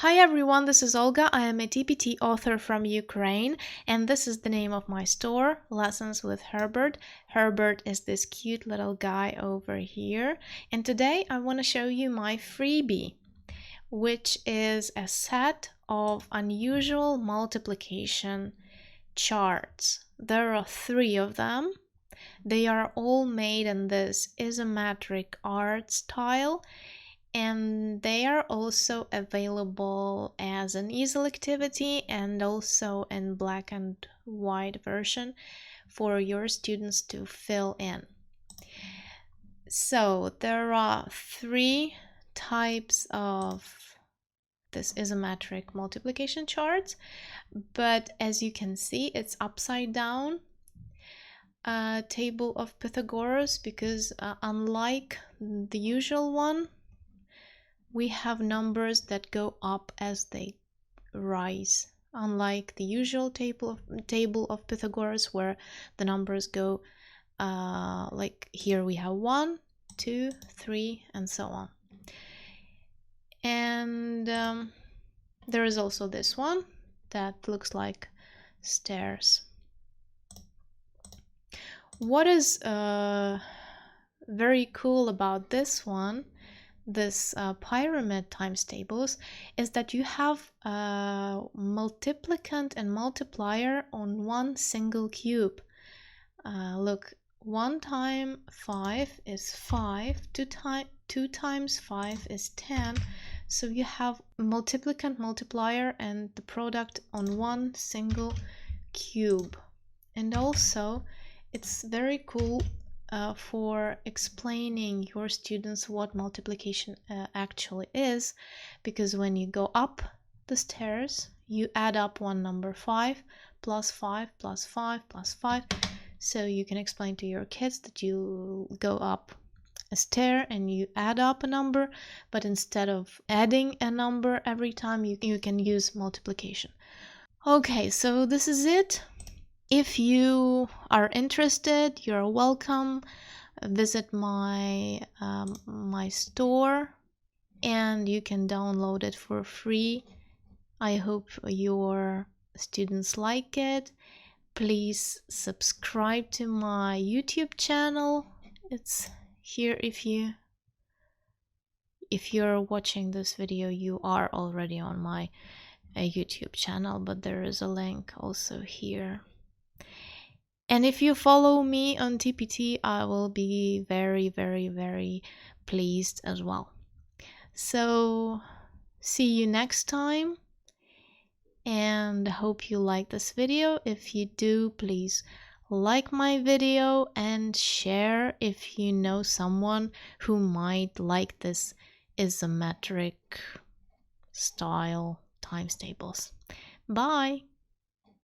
Hi everyone, this is Olga. I am a TPT author from Ukraine, and this is the name of my store, Lessons with Herbert. Herbert is this cute little guy over here, and today I want to show you my freebie, which is a set of unusual multiplication charts. There are 3 of them. They are all made in this isometric art style, and they are also available as an easel activity and also in black and white version for your students to fill in. So there are 3 types of this isometric multiplication chart, but as you can see, it's upside down table of Pythagoras, because unlike the usual one, we have numbers that go up as they rise, unlike the usual table of Pythagoras, where the numbers go like here we have 1, 2, 3, and so on. And there is also this one that looks like stairs. What is very cool about this one, this pyramid times tables, is that you have a multiplicand and multiplier on one single cube. Look, 1 times 5 is 5, 2 times 5 is 10, so you have multiplicand, multiplier, and the product on one single cube. And also it's very cool for explaining your students what multiplication actually is, because when you go up the stairs, you add up one number, 5 plus 5 plus 5 plus 5. So you can explain to your kids that you go up a stair and you add up a number, but instead of adding a number every time, you can use multiplication. Okay, so this is it. If you are interested, you're welcome. Visit my my store and you can download it for free. I hope your students like it. Please subscribe to my YouTube channel. It's here. If you're watching this video, you are already on my YouTube channel, but there is a link also here. And if you follow me on TPT, I will be very, very, very pleased as well. So see you next time, and hope you like this video. If you do, please like my video and share if you know someone who might like this isometric style times tables. Bye!